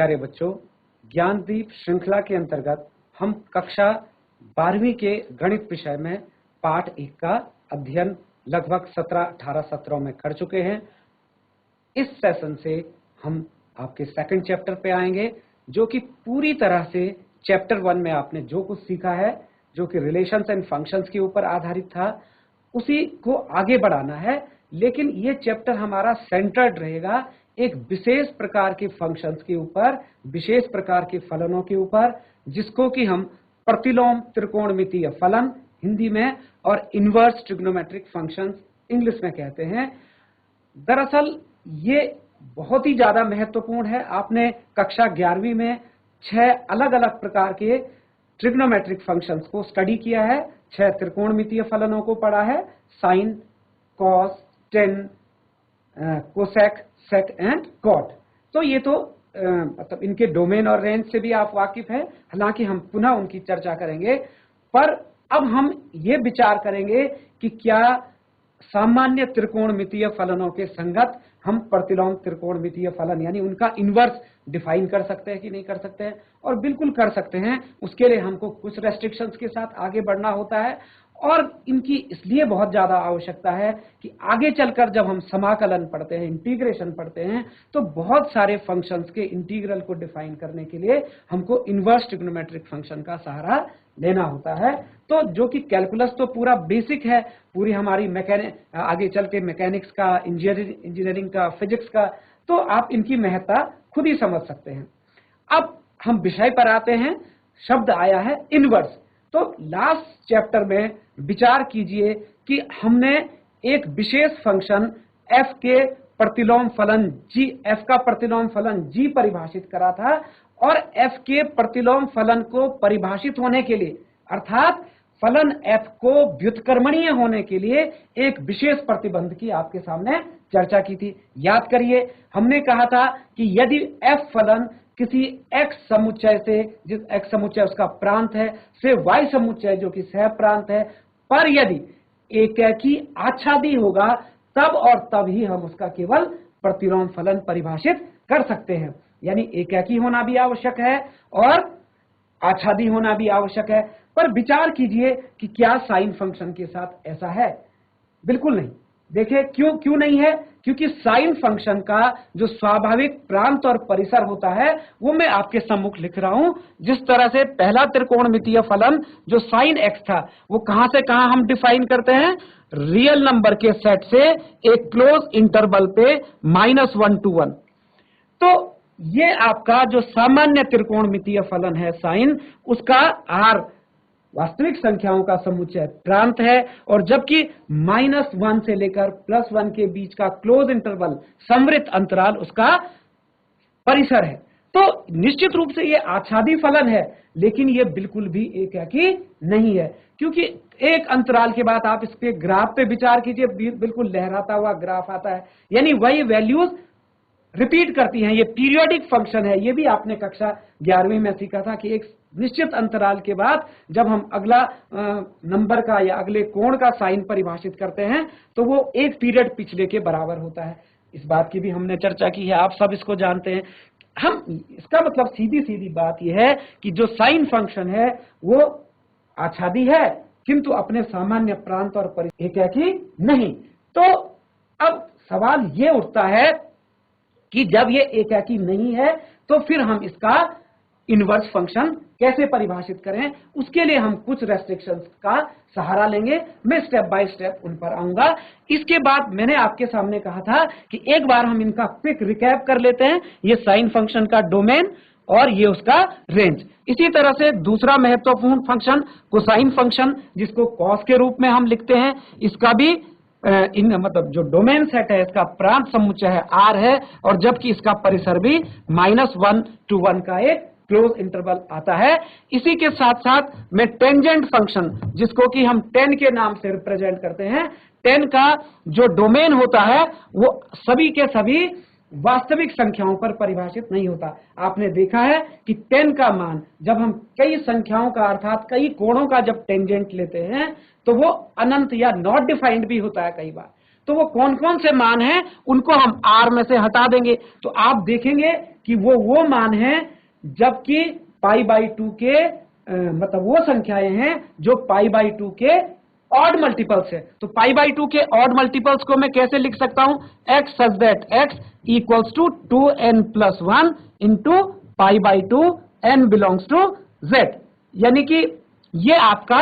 प्यारे बच्चों, ज्ञानदीप श्रृंखला के अंतर्गत हम कक्षा 12वीं के गणित विषय में पाठ 1 का अध्ययन लगभग 17-18 सत्रों में कर चुके हैं। इस सेशन से हम आपके सेकंड चैप्टर पे आएंगे, जो कि पूरी तरह से चैप्टर 1 में आपने जो कुछ सीखा है, जो कि रिलेशंस एंड फंक्शंस के ऊपर आधारित था, उसी को आगे बढ़ाना है। लेकिन ये चैप्टर हमारा सेंटर्ड रहेगा एक विशेष प्रकार के फंक्शंस के ऊपर, विशेष प्रकार के फलनों के ऊपर, जिसको कि हम प्रतिलोम त्रिकोणमितीय फलन हिंदी में और इनवर्स ट्रिग्नोमेट्रिक फंक्शंस इंग्लिश में कहते हैं। दरअसल ये बहुत ही ज्यादा महत्वपूर्ण है। आपने कक्षा 11वीं में 6 अलग अलग प्रकार के ट्रिग्नोमेट्रिक फंक्शंस को स्टडी किया है, 6 त्रिकोणमितीय फलनों को पढ़ा है, sine, cos, tan, cosec, sec and cot. तो ये तो मतलब इनके डोमेन और रेंज से भी आप वाकिफ हैं, हालांकि हम पुनः उनकी चर्चा करेंगे। पर अब हम ये विचार करेंगे कि क्या सामान्य त्रिकोणमितीय फलनों के संगत हम प्रतिलोम त्रिकोणमितीय फलन यानी उनका इनवर्स डिफाइन कर सकते हैं कि नहीं कर सकते हैं। और बिल्कुल कर सकते हैं। उसके लिए हमको कुछ रेस्ट्रिक्शंस के साथ आगे बढ़ना होता है, और इनकी इसलिए बहुत ज्यादा आवश्यकता है कि आगे चलकर जब हम समाकलन पढ़ते हैं, इंटीग्रेशन पढ़ते हैं, तो बहुत सारे फंक्शंस के इंटीग्रल को डिफाइन करने के लिए हमको इनवर्स ट्रिग्नोमेट्रिक फंक्शन का सहारा लेना होता है। तो जो कि कैलकुलस तो पूरा बेसिक है, पूरी हमारी आगे चल के मैकेनिक्स का, इंजीनियरिंग का, फिजिक्स का, तो आप इनकी महत्ता खुद ही समझ सकते हैं। अब हम विषय पर आते हैं। शब्द आया है इनवर्स। तो लास्ट चैप्टर में विचार कीजिए कि हमने एक विशेष फंक्शन f के प्रतिलोम फलन g, f का प्रतिलोम फलन g परिभाषित करा था, और f के प्रतिलोम फलन को परिभाषित होने के लिए, अर्थात फलन f को व्युत्क्रमणीय होने के लिए एक विशेष प्रतिबंध की आपके सामने चर्चा की थी। याद करिए, हमने कहा था कि यदि f फलन किसी x समुच्चय से, जिस x समुच्चय उसका प्रांत है, से y समुच्चय जो कि सह प्रांत है, पर यदि एकेकी आच्छादी होगा, तब और तब ही हम उसका केवल प्रतिलोम फलन परिभाषित कर सकते हैं। यानी एकेकी होना भी आवश्यक है और आच्छादी होना भी आवश्यक है। पर विचार कीजिए कि क्या साइन फंक्शन के साथ ऐसा है? बिल्कुल नहीं। देखिए क्यों नहीं है? क्योंकि साइन फंक्शन का जो स्वाभाविक प्रांत और परिसर होता है, वो मैं आपके सम्मुख लिख रहा हूं। जिस तरह से पहला त्रिकोणमितीय फलन जो साइन एक्स था, वो कहां से कहां हम डिफाइन करते हैं? रियल नंबर के सेट से एक क्लोज इंटरवल पे -1 to 1। तो ये आपका जो सामान्य त्रिकोणमितीय फलन है साइन, उसका आर वास्तविक संख्याओं का समुच्चय प्रांत है, और जबकि -1 से लेकर +1 के बीच का क्लोज इंटरवल, समवृत्त अंतराल, उसका परिसर है। तो निश्चित रूप से ये आच्छादी फलन है, लेकिन ये बिल्कुल भी एकेकी नहीं है, क्योंकि एक अंतराल के बाद आप इसके ग्राफ पे विचार कीजिए, बिल्कुल लहराता हुआ ग्राफ आता है, यानी वही वैल्यूज रिपीट करती हैं। ये पीरियोडिक फंक्शन है। ये भी आपने कक्षा 11वीं में सीखा था कि एक निश्चित अंतराल के बाद जब हम अगला नंबर का या अगले कोण का साइन परिभाषित करते हैं, तो वो एक पीरियड पिछले के बराबर होता है। इस बात की भी हमने चर्चा की है, आप सब इसको जानते हैं। हम इसका मतलब सीधी बात यह है कि जो साइन फंक्शन है वो आच्छादी है, किंतु अपने सामान्य प्रांत और परिसर एकेकी नहीं। तो अब सवाल ये उठता है कि जब ये एकेकी नहीं है, तो फिर हम इसका इनवर्स फंक्शन कैसे परिभाषित करें? उसके लिए हम कुछ रेस्ट्रिक्शंस का सहारा लेंगे। मैं स्टेप बाय स्टेप उन पर आऊंगा। इसके बाद मैंने आपके सामने कहा था कि एक बार हम इनका क्विक रिकैप कर लेते हैं। ये साइन फंक्शन का डोमेन और ये उसका रेंज। इसी तरह से दूसरा महत्वपूर्ण फंक्शन कोसाइन फंक्शन, जिसको कॉस के रूप में हम लिखते हैं, इसका भी मतलब जो डोमेन सेट है, इसका प्रांत समुच्चय है R है, और जबकि इसका परिसर भी -1 to 1 का एक क्लोज इंटरवल आता है। इसी के साथ साथ मैं टेंजेंट फंक्शन, जिसको कि हम 10 के नाम से रिप्रेजेंट करते हैं, 10 का जो डोमेन होता है वो सभी के सभी वास्तविक संख्याओं पर परिभाषित नहीं होता। आपने देखा है कि 10 का मान जब हम कई संख्याओं का अर्थात कई कोणों का जब टेंजेंट लेते हैं, तो वो अनंत या नॉट डिफाइंड भी होता है कई बार। तो वो कौन कौन से मान हैं उनको हम r में से हटा देंगे। तो आप देखेंगे कि वो मान हैं जबकि π/2 के मतलब वो संख्याएं हैं जो π/2 के ऑड मल्टीपल्स है। तो π/2 के ऑड मल्टीपल्स को मैं कैसे लिख सकता हूं, x such that x equals to 2n+1 into π/2 n belongs to z। यानी कि ये आपका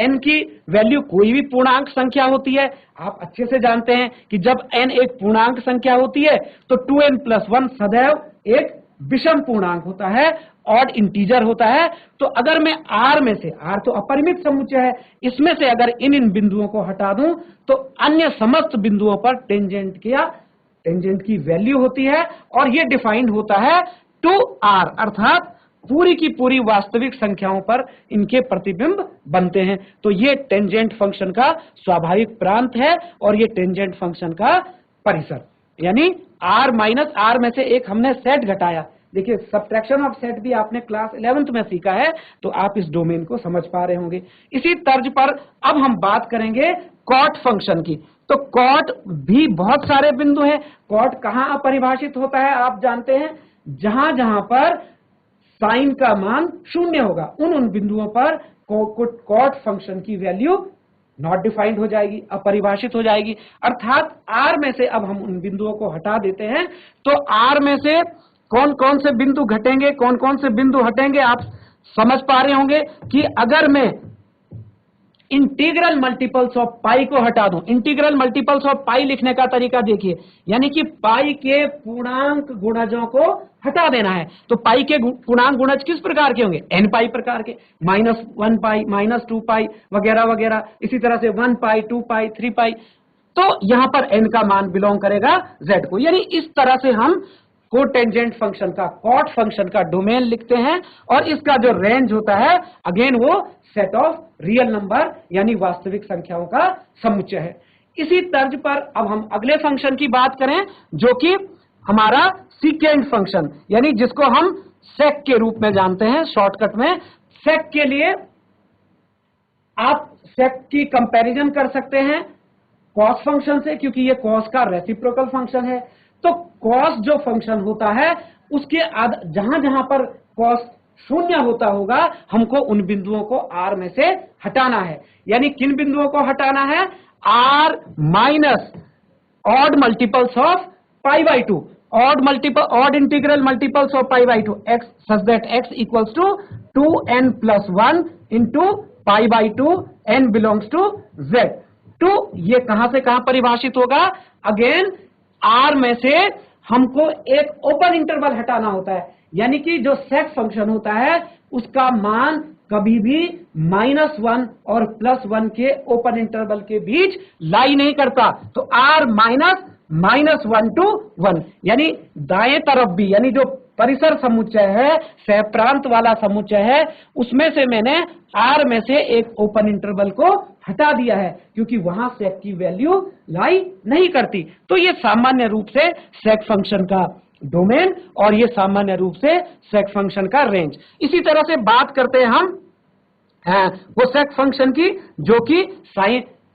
n की वैल्यू कोई भी पूर्णांक संख्या होती है। आप अच्छे से जानते हैं कि जब n एक पूर्णांक संख्या होती है तो 2n+1 सदैव एक विषम पूर्णांक होता है, ऑड इंटीजर होता है। तो अगर मैं r में से, r तो अपरिमित समुच्चय है, इसमें से अगर इन बिंदुओं को हटा दूं तो अन्य समस्त बिंदुओं पर टेंजेंट की वैल्यू होती है और ये डिफाइंड होता है टू r, अर्थात पूरी की पूरी वास्तविक संख्याओं पर इनके प्रतिबिंब बनते हैं। तो ये टेंजेंट फंक्शन का स्वाभाविक प्रांत है और ये टेंजेंट फंक्शन का परिसर, यानी r माइनस r में से एक हमने सेट घटाया। देखिए सब्ट्रैक्शन ऑफ सेट भी आपने क्लास 11th में सीखा है, तो आप इस डोमेन को समझ पा रहे होंगे। इसी तर्ज पर अब हम बात करेंगे कॉट फंक्शन की। तो कॉट भी बहुत सारे बिंदु हैं। कॉट कहां अपरिभाषित होता है आप जानते हैं, जहां जहां पर साइन का मान शून्य होगा उन बिंदुओं पर कॉट फंक्शन की वैल्यू नॉट डिफाइंड हो जाएगी, अपरिभाषित हो जाएगी। अर्थात r में से अब हम उन बिंदुओं को हटा देते हैं तो r में से कौन कौन से बिंदु घटेंगे, कौन कौन से बिंदु हटेंगे, आप समझ पा रहे होंगे कि अगर मैं इंटीग्रल मल्टीपल्स ऑफ पाई को हटा दूं, इंटीग्रल मल्टीपल्स ऑफ पाई लिखने का तरीका देखिए, यानी कि पाई के पूर्णांक गुणजों को हटा देना है। तो पाई के पूर्णांक गुणज किस प्रकार के होंगे, n पाई प्रकार के, -1 पाई, -2 पाई वगैरह वगैरह, इसी तरह से 1 पाई, 2 पाई, 3 पाई। तो यहां पर n का मान बिलोंग करेगा z को। यानी इस तरह से हम कोटेंजेंट फंक्शन का, कॉट फंक्शन का डोमेन लिखते हैं और इसका जो रेंज होता है अगेन वो सेट ऑफ रियल नंबर यानी वास्तविक संख्याओं का समुच्चय है। इसी तर्ज पर अब हम अगले फंक्शन की बात करें जो कि हमारा सीकेंट फंक्शन, यानी जिसको हम सेक के रूप में जानते हैं शॉर्टकट में। सेक के लिए आप सेक की कंपैरिजन कर सकते हैं कॉस फंक्शन से, क्योंकि ये कॉस का रेसिप्रोकल फंक्शन है। तो कॉस जो फंक्शन होता है उसके जहां जहां पर कॉस शून्य होता होगा हमको उन बिंदुओं को r में से हटाना है। यानी किन बिंदुओं को हटाना है, r minus odd multiples of π/2, odd integral multiples of π/2 x such that x equals to 2n+1 into π/2 n belongs to z। तो ये कहां से कहां परिभाषित होगा, अगेन r में से हमको एक ओपन इंटरवल हटाना होता है। यानी कि जो सेक फंक्शन होता है उसका मान कभी भी -1 और +1 के ओपन इंटरवल के बीच लाई नहीं करता। तो r -1 to 1, यानी दाएं तरफ भी, यानी जो परिसर समुच्चय है, सहप्रांत वाला समुच्चय है, उसमें से मैंने r में से एक ओपन इंटरवल को हटा दिया है क्योंकि वहां सेक की वैल्यू लाई नहीं करती। तो ये सामान्य रूप से सेक फंक्शन का डोमेन और ये सामान्य रूप से सेक फंक्शन का रेंज। इसी तरह से बात करते हैं हम वो सेक फंक्शन की जो कि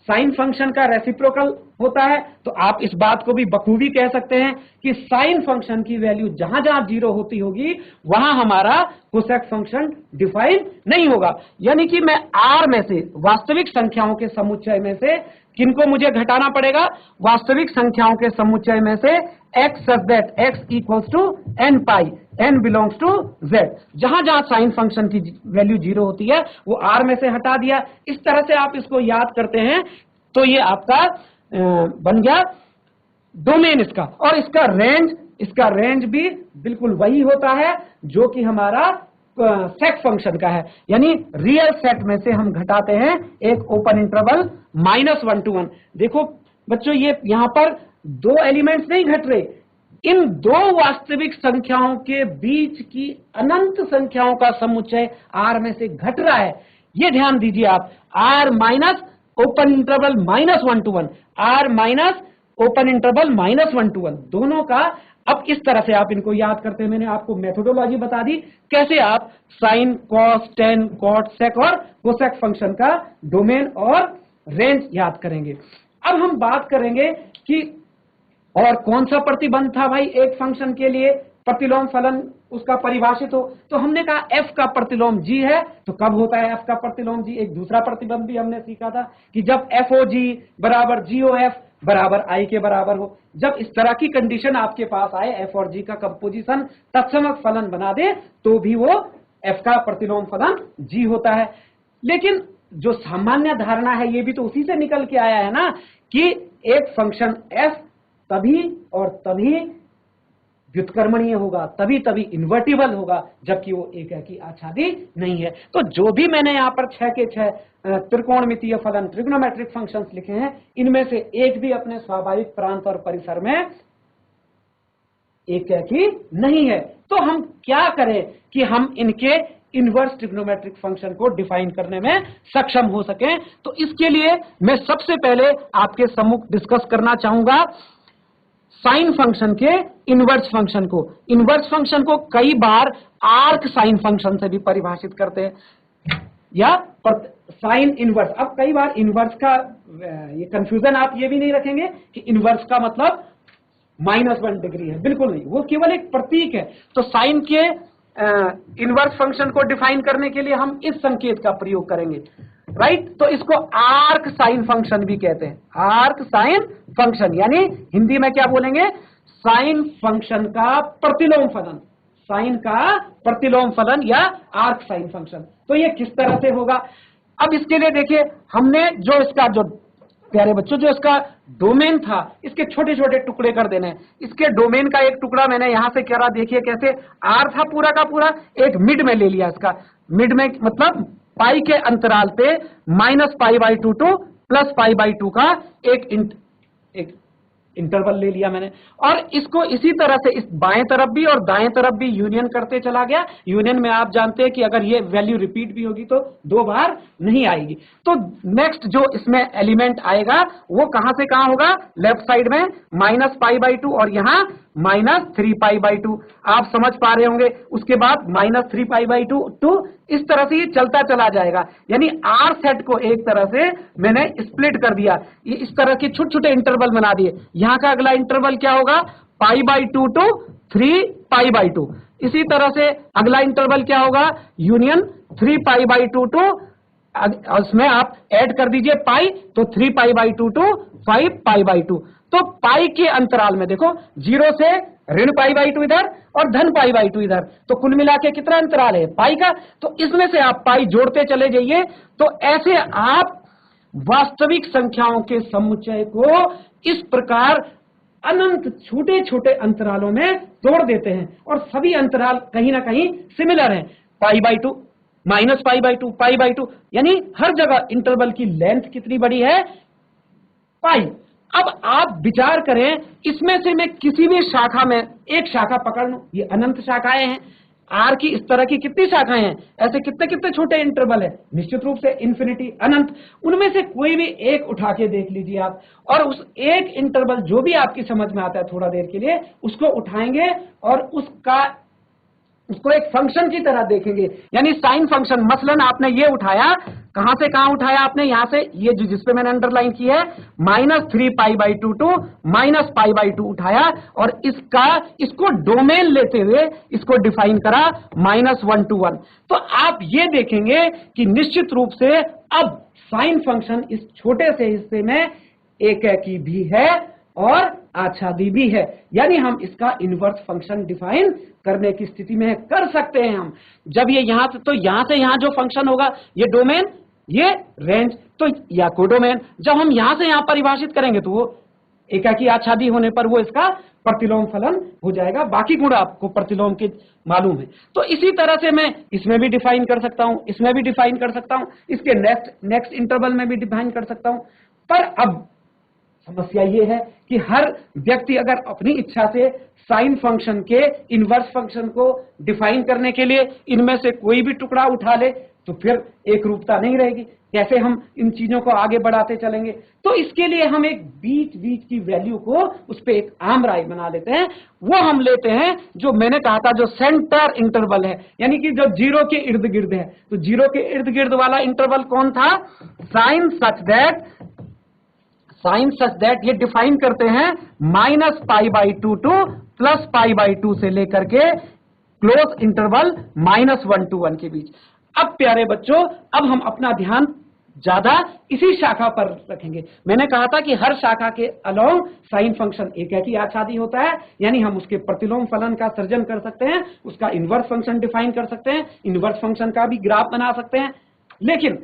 साइन फंक्शन का रेसिप्रोकल होता है। तो आप इस बात को भी बखूबी कह सकते हैं कि साइन फंक्शन की वैल्यू जहां जहां 0 होती होगी वहां हमारा कोसेक फंक्शन डिफाइन नहीं होगा। यानी कि मैं r में से, वास्तविक संख्याओं के समुच्चय में से किनको मुझे घटाना पड़ेगा, वास्तविक संख्याओं के समुच्चय में से x such that x equals to n pi, n belongs to z। जहां जहां साइन फंक्शन की वैल्यू 0 होती है वो r में से हटा दिया। इस तरह से आप इसको याद करते हैं तो ये आपका बन गया डोमेन इसका। और इसका रेंज भी बिल्कुल वही होता है जो कि हमारा सेक फंक्शन का है। यानी रियल सेट में से हम घटाते हैं एक ओपन इंटरवल -1 to 1। देखो बच्चों, ये यहां पर दो एलिमेंट्स नहीं घट रहे, इन दो वास्तविक संख्याओं के बीच की अनंत संख्याओं का समुच्चय r में से घट रहा है। ये ध्यान दीजिए आप, r minus open interval -1 to 1, r minus open interval -1 to 1, दोनों का। अब इस तरह से आप इनको याद करते हैं, मैंने आपको मेथोडोलॉजी बता दी कैसे आप साइन, कॉस, टेन, कॉट, सेक और कोसेक फंक्शन का डोमेन और रेंज याद करेंगे। अब हम बात करेंगे कि और कौन सा प्रतिबंध था भाई एक फंक्शन के लिए प्रतिलोम फलन उसका परिभाषित हो। तो हमने कहा f का प्रतिलोम g है। तो कब होता है f का प्रतिलोम g? एक दूसरा प्रतिबंध भी हमने सीखा था कि जब FOG बराबर GOF बराबर I के बराबर हो। जब इस तरह की कंडीशन आपके पास आए, f और g का कंपोजिशन तत्समक फलन बना दे, तो भी वो f का प्रतिलोम फलन g होता है। लेकिन जो सामान्य धारणा है ये भी तो उसी से निकल के आया है ना कि एक फंक्शन f तभी और तभी व्युत्क्रमणीय होगा, तभी तभी इन्वर्टिबल होगा जबकि वो एकाकी आच्छादी नहीं है। तो जो भी मैंने यहाँ पर 6 के 6 त्रिकोणमितीय फलन ट्रिग्नोमेट्रिक फंक्शंस लिखे हैं, इनमें से एक भी अपने स्वाभाविक प्रांत और परिसर में एकाकी नहीं है। तो हम क्या करें कि हम इनके इनवर्स ट्रिग्नोमेट्रिक फंक्शन को डिफाइन करने में सक्षम हो सकें। तो इसके लिए मैं सबसे पहले आपके सम्मुख डिस्कस करना चाहूंगा साइन फंक्शन के इनवर्स फंक्शन को। इनवर्स फंक्शन को कई बार आर्क साइन फंक्शन से भी परिभाषित करते हैं या साइन इनवर्स। अब कई बार इनवर्स का ये कंफ्यूजन आप ये भी नहीं रखेंगे कि इनवर्स का मतलब -1 डिग्री है, बिल्कुल नहीं, वो केवल एक प्रतीक है। तो साइन के इनवर्स फंक्शन को डिफाइन करने के लिए हम इस संकेत का प्रयोग करेंगे, राइट। तो इसको आर्क साइन फंक्शन भी कहते हैं, आर्क साइन फंक्शन, यानी हिंदी में क्या बोलेंगे, साइन फंक्शन का प्रतिलोम फलन, साइन का प्रतिलोम फलन या आर्क साइन फंक्शन। तो ये किस तरह से होगा? अब इसके लिए देखिए, हमने जो इसका जो प्यारे बच्चों जो इसका डोमेन था, इसके छोटे छोटे टुकड़े कर देने हैं। इसके डोमेन का एक टुकड़ा मैंने यहां से करा, देखिए कैसे, आर था पूरा का पूरा, एक मिड में ले लिया। इसका मिड में मतलब पाई के अंतराल पे -π/2 टू +π/2 का एक इंटरवल ले लिया मैंने, और इसको इसी तरह से इस बाएं तरफ भी और दाएं तरफ भी यूनियन करते चला गया। यूनियन में आप जानते हैं कि अगर ये वैल्यू रिपीट भी होगी तो 2 बार नहीं आएगी। तो नेक्स्ट जो इसमें एलिमेंट आएगा वो कहां से कहां होगा, लेफ्ट साइड में -π/2 और यहां -3π/2, आप समझ पा रहे होंगे। उसके बाद -3π/2 टू इस तरह से ये चलता चला जाएगा, यानी आर सेट को एक तरह से मैंने स्प्लिट कर दिया, ये इस तरह के छोटे छोटे इंटरवल बना दिए। यहां का अगला इंटरवल क्या होगा, π/2 टू 3π/2। इसी तरह से अगला इंटरवल क्या होगा, यूनियन 3π/2 टू, उसमें आप ऐड कर दीजिए पाई, तो 3π/2 टू 5π/2। तो पाई के अंतराल में देखो 0 से ऋण π/2 इधर और धन π/2 इधर, तो कुल मिला के कितना अंतराल है, पाई का। तो इसमें से आप पाई जोड़ते चले जाइए। तो ऐसे आप वास्तविक संख्याओं के समुच्चय को इस प्रकार अनंत छोटे छोटे अंतरालों में तोड़ देते हैं, और सभी अंतराल कहीं ना कहीं सिमिलर हैं, π/2 -π/2 π/2, यानी हर जगह इंटरवल की लेंथ कितनी बड़ी है, पाई। अब आप विचार करें, इसमें से मैं किसी भी शाखा में एक शाखा पकड़ लूं, ये अनंत शाखाएं हैं, आर की इस तरह की कितनी शाखाएं हैं, ऐसे कितने कितने छोटे इंटरवल है, निश्चित रूप से इन्फिनिटी, अनंत। उनमें से कोई भी एक उठा के देख लीजिए आप, और उस एक इंटरवल जो भी आपकी समझ में आता है थोड़ा देर के लिए, उसको उठाएंगे और उसको एक फंक्शन की तरह देखेंगे, यानी साइन फंक्शन। मसलन आपने ये उठाया, कहां से कहां उठाया आपने, यहां से, ये जो जिसपे मैंने अंडरलाइन की है, -3π/2 टू -π/2 उठाया, और इसको डोमेन लेते हुए इसको डिफाइन करा -1 to 1। तो आप ये देखेंगे कि निश्चित रूप से अब साइन फंक्शन इस छोटे से हिस्से में एकाकी भी है और आच्छादी भी है, यानी हम इसका इनवर्स फंक्शन डिफाइन करने की स्थिति में कर सकते हैं हम। जब ये यहां से, तो यहां से यहां जो फंक्शन होगा, ये डोमेन, ये रेंज, तो या कोडोमेन, जब हम यहां से यहां परिभाषित करेंगे तो वो एकाकी आच्छादी होने पर वो इसका प्रतिलोम फलन हो जाएगा। बाकी गुण आपको प्रतिलोम के मालूम है। तो इसी तरह से मैं इसमें भी डिफाइन कर सकता हूं, इसमें भी डिफाइन कर सकता हूं, इसके नेक्स्ट इंटरवल में भी डिफाइन कर सकता हूं। पर अब समस्या ये है कि हर व्यक्ति अगर अपनी इच्छा से साइन फंक्शन के इनवर्स फंक्शन को डिफाइन करने के लिए इनमें से कोई भी टुकड़ा उठा ले, तो फिर एक रूपता नहीं रहेगी। कैसे हम इन चीजों को आगे बढ़ाते चलेंगे? तो इसके लिए हम एक बीच बीच की वैल्यू को उस पर एक आम राय बना लेते हैं। वो हम लेते हैं जो मैंने कहा था, जो सेंटर इंटरवल है, यानी कि जो 0 के इर्द गिर्द है। तो 0 के इर्द गिर्द वाला इंटरवल कौन था, sine such that sine such that, ये डिफाइन करते हैं -π/2 टू +π/2 से लेकर के क्लोज इंटरवल -1 to 1 के बीच। अब प्यारे बच्चों, अब हम अपना ध्यान ज्यादा इसी शाखा पर रखेंगे। मैंने कहा था कि हर शाखा के अलोंग साइन फंक्शन एक ही आच्छादी होता है, यानी हम उसके प्रतिलोम फलन का सृजन कर सकते हैं, उसका इनवर्स फंक्शन डिफाइन कर सकते हैं, इनवर्स फंक्शन का भी ग्राफ बना सकते हैं। लेकिन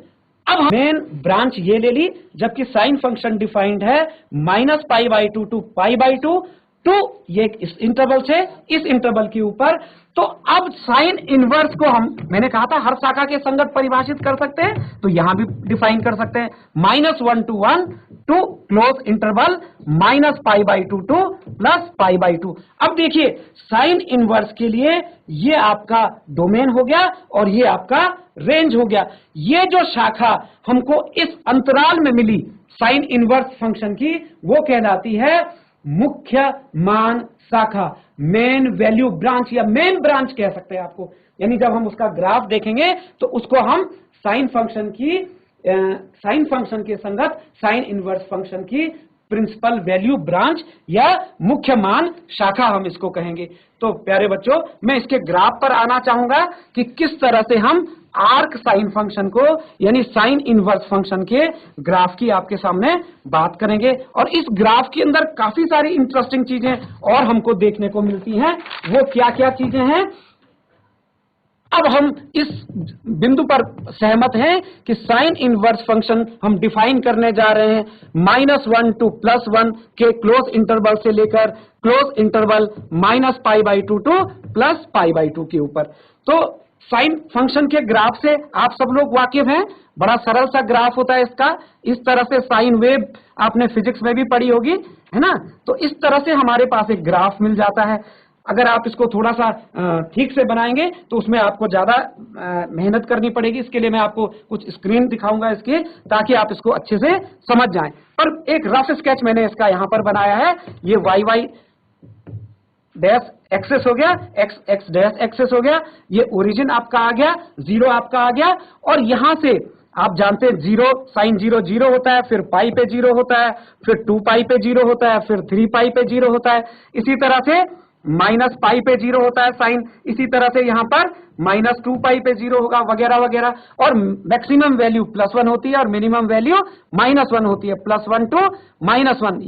अब हम मेन ब्रांच ये ले ली, जबकि साइन फंक्शन डिफाइंड है -π/2 टू π/2 टू ये इस इंटरवल से इस इंटरवल के ऊपर। तो अब साइन इनवर्स को हम, मैंने कहा था हर शाखा के संगत परिभाषित कर सकते हैं, तो यहां भी डिफाइन कर सकते हैं -1 to 1 to close interval -π/2 to +π/2। अब देखिए साइन इनवर्स के लिए ये आपका डोमेन हो गया और ये आपका रेंज हो गया। ये जो शाखा हमको इस अंतराल में मिली साइन इनवर्स फंक्शन की, वो कहलाती है मुख्य मान शाखा, मेन वैल्यू ब्रांच या मेन ब्रांच कह सकते हैं आपको। यानी जब हम उसका ग्राफ देखेंगे तो उसको हम साइन फंक्शन के संगत साइन इनवर्स फंक्शन की प्रिंसिपल वैल्यू ब्रांच या मुख्य मान शाखा हम इसको कहेंगे। तो प्यारे बच्चों, मैं इसके ग्राफ पर आना चाहूंगा कि किस तरह से हम आर्क साइन फंक्शन को यानी साइन इनवर्स फंक्शन के ग्राफ की आपके सामने बात करेंगे। और इस ग्राफ के अंदर काफी सारी इंटरेस्टिंग चीजें और हमको देखने को मिलती हैं। वो क्या क्या चीजें हैं, अब हम इस बिंदु पर सहमत हैं कि साइन इनवर्स फंक्शन हम डिफाइन करने जा रहे हैं -1 to +1 के क्लोज इंटरवल से लेकर क्लोज इंटरवल -π/2 टू +π/2 के ऊपर। तो साइन फंक्शन के ग्राफ से आप सब लोग वाकिफ हैं, बड़ा सरल सा ग्राफ होता है इसका। इस तरह से साइन वेव आपने फिजिक्स में भी पढ़ी होगी, है ना। तो इस तरह से हमारे पास एक ग्राफ मिल जाता है। अगर आप इसको थोड़ा सा ठीक से बनाएंगे तो उसमें आपको ज्यादा मेहनत करनी पड़ेगी। इसके लिए मैं आपको कुछ स्क्रीन दिखाऊंगा इसके, ताकि आप इसको अच्छे से समझ जाएं। पर एक रफ स्केच मैंने इसका यहां पर बनाया है। ये y डैश एक्सेस हो गया, x डैश एक्सेस हो गया, ये ओरिजिन आपका आ गया, 0 आपका आ गया। और यहां से आप जानते हैं 0 साइन 0 0 होता है, फिर पाई पे 0 होता है, फिर 2 पाई पे 0 होता है, फिर 3 पाई पे 0 होता है। इसी तरह से -π पे 0 होता है साइन, इसी तरह से यहाँ पर -2 पाई पे 0 होगा, वगैरह वगैरह। और मैक्सिमम वैल्यू +1 होती है और मिनिमम वैल्यू -1 होती है। +1 to -1,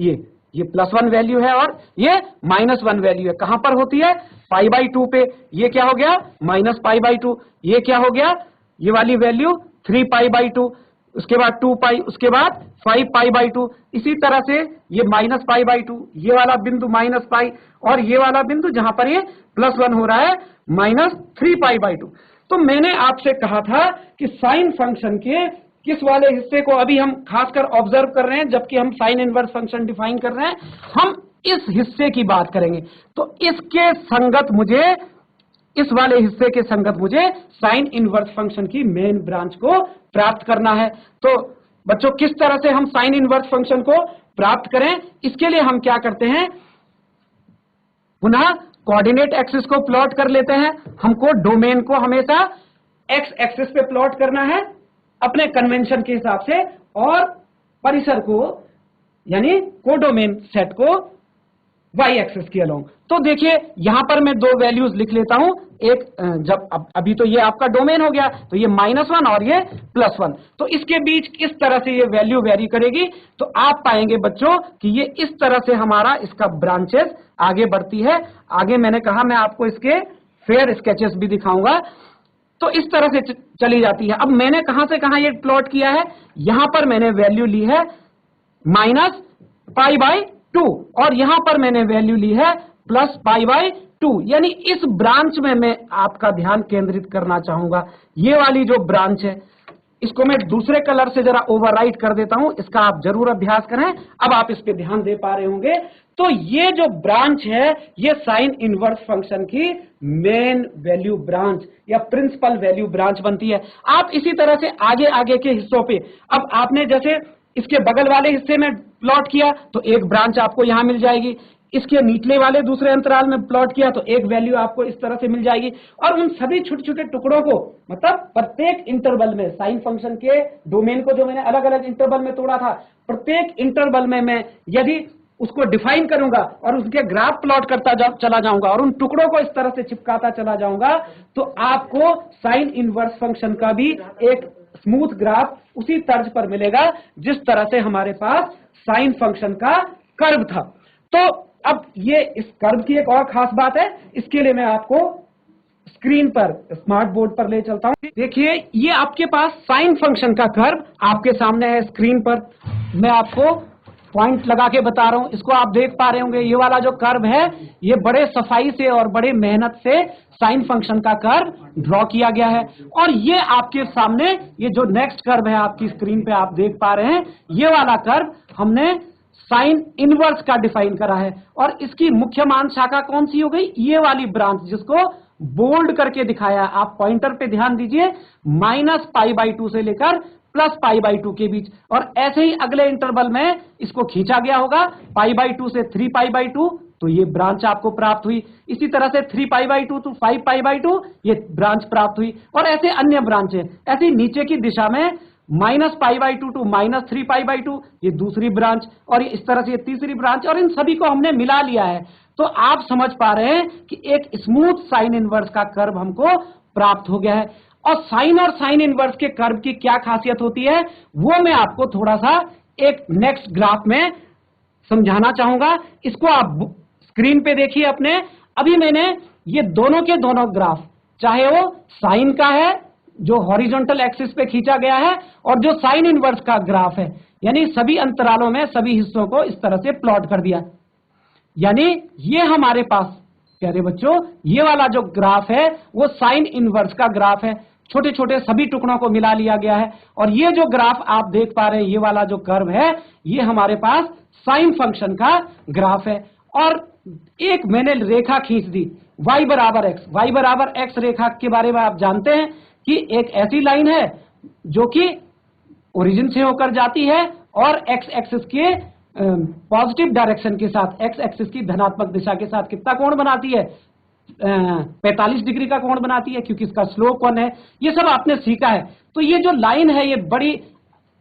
ये +1 वैल्यू है और ये -1 वैल्यू है। कहां पर होती है? π/2 पे। ये क्या हो गया? -π/2। ये क्या हो गया? ये वाली वैल्यू 3π/2, उसके बाद 2 पाई, उसके बाद 5π/2। इसी तरह से ये -π/2, ये वाला बिंदु -π, और ये वाला बिंदु जहां पर ये +1 हो रहा है -3π/2। तो मैंने आपसे कहा था कि साइन फंक्शन के किस वाले हिस्से को अभी हम खासकर ऑब्जर्व कर रहे हैं, जबकि हम साइन इनवर्स फंक्शन डिफाइन कर रहे हैं, हम इस हिस्से की बात करेंगे। तो इसके संगत मुझे, इस वाले हिस्से के संगत मुझे साइन इनवर्स फंक्शन की मेन ब्रांच को प्राप्त करना है। तो बच्चों, किस तरह से हम साइन इनवर्स फंक्शन को प्राप्त करें, इसके लिए हम क्या करते हैं, पुनः कोऑर्डिनेट एक्सिस को प्लॉट कर लेते हैं। हमको डोमेन को हमेशा एक्स एक्सिस पे प्लॉट करना है अपने कन्वेंशन के हिसाब से, और परिसर को यानी कोडोमेन सेट को वाई एक्सिस के अलोंग। तो देखिए यहां पर मैं 2 वैल्यूज लिख लेता हूं। एक जब अभी तो ये आपका डोमेन हो गया, तो ये -1 और ये +1। तो इसके बीच किस तरह से ये वैल्यू वेरी करेगी, तो आप पाएंगे बच्चों कि ये इस तरह से हमारा इसका ब्रांचेस आगे बढ़ती है। आगे मैंने कहा मैं आपको इसके फेयर स्केचेस भी दिखाऊंगा। तो इस तरह से चली जाती है। अब मैंने कहां से कहां ये प्लॉट किया है, यहां पर मैंने वैल्यू ली है -π/2 और यहां पर मैंने वैल्यू ली है +π/2। यानी इस ब्रांच में मैं आपका ध्यान केंद्रित करना चाहूंगा। ये वाली जो ब्रांच है, इसको मैं दूसरे कलर से जरा ओवरराइट कर देता हूं, इसका आप जरूर अभ्यास करें। अब आप इस पे ध्यान दे पा रहे होंगे। तो ये जो ब्रांच है, ये साइन इनवर्स फंक्शन की मेन वैल्यू ब्रांच या प्रिंसिपल वैल्यू ब्रांच बनती है। आप इसी तरह से आगे आगे के हिस्सों पे, अब आपने जैसे इसके बगल वाले हिस्से में प्लॉट किया तो एक ब्रांच आपको यहां मिल जाएगी, इसके निचले वाले दूसरे अंतराल में प्लॉट किया तो एक वैल्यू आपको इस तरह से मिल जाएगी। और उन सभी छोटे छोटे टुकड़ों को, मतलब प्रत्येक इंटरवल में साइन फंक्शन के डोमेन को जो मैंने अलग अलग इंटरवल में तोड़ा था, प्रत्येक इंटरवल में मैं यदि उसको डिफाइन करूंगा और उसके ग्राफ प्लॉट करता चला जाऊंगा और उन टुकड़ों को इस तरह से चिपकाता चला जाऊंगा, तो आपको साइन इनवर्स फंक्शन का भी एक स्मूथ ग्राफ उसी तर्ज पर मिलेगा जिस तरह से हमारे पास साइन फंक्शन का कर्व था। तो अब ये इस कर्व की एक और खास बात है, इसके लिए मैं आपको स्क्रीन पर स्मार्ट बोर्ड पर ले चलता हूं। देखिए, ये आपके पास साइन फंक्शन का कर्व आपके सामने है स्क्रीन पर। मैं आपको पॉइंट लगा के बता रहा हूं, इसको आप देख पा रहे होंगे। ये वाला जो कर्व है, ये बड़े सफाई से और बड़े मेहनत से साइन फंक्शन का कर्व ड्रॉ किया गया है। और ये आपके सामने ये जो नेक्स्ट कर्व है आपकी स्क्रीन पे आप देख पा रहे हैं, ये वाला कर्व हमने साइन इनवर्स का डिफाइन करा है। और इसकी मुख्य मान शाखा कौन सी हो गई? ये वाली ब्रांच जिसको बोल्ड करके दिखाया। आप पॉइंटर पे ध्यान दीजिए, -π/2 से लेकर +π/2 के बीच। और ऐसे ही अगले इंटरवल में इसको खींचा गया होगा π/2 से 3π/2, तो ये ब्रांच आपको प्राप्त हुई। इसी तरह से 3π/2 to 5π/2 ये ब्रांच प्राप्त हुई। और ऐसे अन्य ब्रांचें, ऐसी नीचे की दिशा में -π/2 to -3π/2 ये दूसरी ब्रांच, और इस तरह से ये तीसरी ब्रांच, और इन सभी को हमने मिला लिया है। तो आप समझ पा रहे हैं कि एक स्मूथ साइन इनवर्स का कर्व हमको प्राप्त हो गया है। और साइन इनवर्स के कर्व की क्या खासियत होती है वो मैं आपको थोड़ा सा एक नेक्स्ट ग्राफ में समझाना चाहूंगा। इसको आप स्क्रीन पे देखिए अपने। अभी मैंने ये दोनों के दोनों ग्राफ, चाहे वो साइन का है जो हॉरिजॉन्टल एक्सिस पे खींचा गया है, और जो साइन इनवर्स का ग्राफ है, यानी सभी अंतरालों में सभी हिस्सों को इस तरह से प्लॉट कर दिया। यानी ये हमारे पास प्यारे बच्चों, ये वाला जो ग्राफ है वो साइन इनवर्स का ग्राफ है। छोटे छोटे सभी टुकड़ों को मिला लिया गया है। और ये जो ग्राफ आप देख पा रहे हैं, ये वाला जो कर्व है, ये हमारे पास साइन फंक्शन का ग्राफ है। और एक मैंने रेखा खींच दी y बराबर x। y बराबर x रेखा के बारे में आप जानते हैं कि एक ऐसी लाइन है जो कि ओरिजिन से होकर जाती है और x एक्सिस के पॉजिटिव डायरेक्शन के साथ, x एक्सिस की धनात्मक दिशा के साथ कितना कोण बनाती है? 45 डिग्री का कोण बनाती है, क्योंकि इसका स्लोप 1 है। ये सब आपने सीखा है। तो ये जो लाइन है, ये बड़ी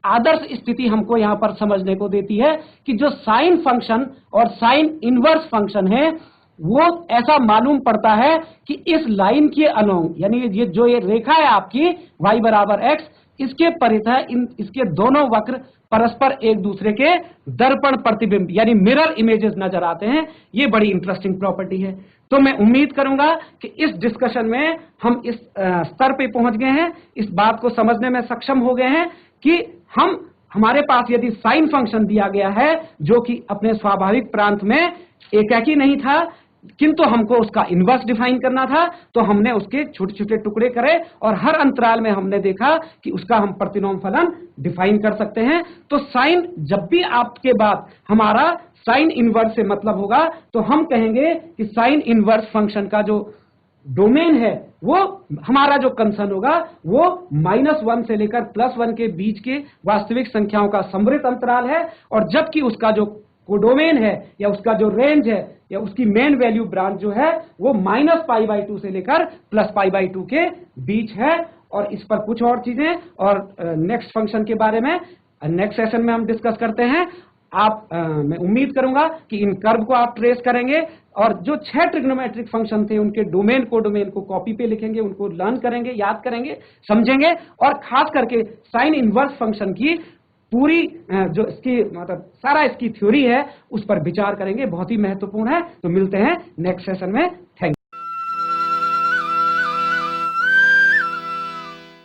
आदर्श स्थिति हमको यहां पर समझने को देती है कि जो साइन फंक्शन और साइन इनवर्स फंक्शन है, वो ऐसा मालूम पड़ता है कि इस लाइन के अलोंग, यानी ये जो ये रेखा है आपकी y बराबर x, इसके परितः इसके दोनों वक्र परस्पर एक दूसरे के दर्पण प्रतिबिंब यानी मिरर इमेजेस नजर आते हैं। ये बड़ी इंटरेस्टिंग प्रॉपर्टी है। तो मैं उम्मीद करूंगा कि इस डिस्कशन में हम इस स्तर पे पहुंच गए हैं, इस बात को समझने में सक्षम हो गए हैं कि हमारे पास यदि साइन फंक्शन दिया गया है जो कि अपने स्वाभाविक प्रांत में एकाकी नहीं था, किंतु हमको उसका इनवर्स डिफाइन करना था, तो हमने उसके छोटे छोटे टुकड़े करे और हर अंतराल में हमने देखा कि उसका हम प्रतिलोम फलन डिफाइन कर सकते हैं। तो साइन, जब भी आपके बाद हमारा साइन इनवर्स से मतलब होगा, तो हम कहेंगे कि साइन इनवर्स फंक्शन का जो डोमेन है, वो हमारा जो कंसर्न होगा वो -1 से लेकर +1 के बीच के वास्तविक संख्याओं का समृद्ध अंतराल है। और जबकि उसका जो कोडोमेन है या उसका जो रेंज है या उसकी मेन वैल्यू ब्रांच जो है वो -π/2 से लेकर +π/2 के बीच है। और इस पर कुछ और चीजें और नेक्स्ट फंक्शन के बारे में नेक्स्ट सेशन में हम डिस्कस करते हैं। मैं उम्मीद करूंगा कि इन कर्व को आप ट्रेस करेंगे और जो 6 ट्रिग्नोमेट्रिक फंक्शन थे उनके डोमेन को कॉपी पे लिखेंगे, उनको लर्न करेंगे, याद करेंगे, समझेंगे, और खास करके साइन इनवर्स फंक्शन की पूरी जो इसकी मतलब सारा इसकी थ्योरी है उस पर विचार करेंगे। बहुत ही महत्वपूर्ण है। तो मिलते हैं नेक्स्ट सेशन में। Thank you.